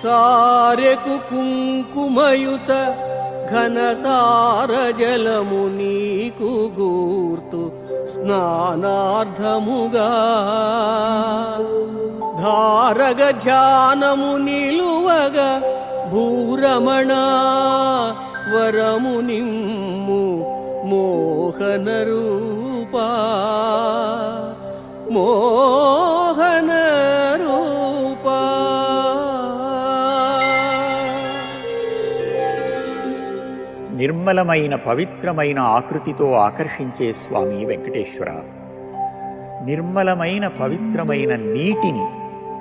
సారెకు కుంకుమయుత ఘనసార జలము నీకు గూర్తు స్నానార్థముగా ధారగ ధ్యానము నిలువగా భూరమణ వరము నిమ్ము మోహన రూపా మోహన రూపా. నిర్మలమైన పవిత్రమైన ఆకృతితో ఆకర్షించే స్వామి వెంకటేశ్వర. నిర్మలమైన పవిత్రమైన నీటిని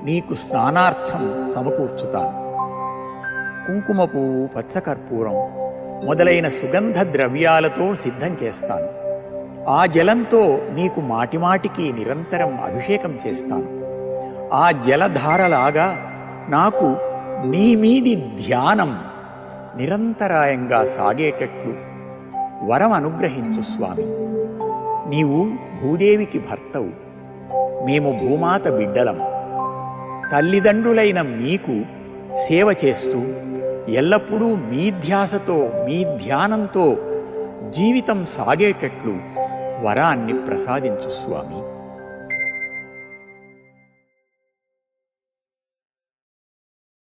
నీకు స్నానార్థం సమకూర్చుతాను. కుంకుమ పువ్వు, పచ్చకర్పూరం మొదలైన సుగంధ ద్రవ్యాలతో సిద్ధం చేస్తాను. ఆ జలంతో నీకు మాటిమాటికి నిరంతరం అభిషేకం చేస్తాను. ఆ జలధారలాగా నాకు నీ మీది ధ్యానం నిరంతరాయంగా సాగేటట్లు వరం అనుగ్రహించు స్వామి. నీవు భూదేవికి భర్తవు, మేము భూమాత బిడ్డలం. తల్లిదండ్రులైన మీకు సేవ చేస్తూ ఎల్లప్పుడూ మీ ధ్యాసతో మీ ధ్యానంతో జీవితం సాగేటట్లు వరాన్ని ప్రసాదించు స్వామి.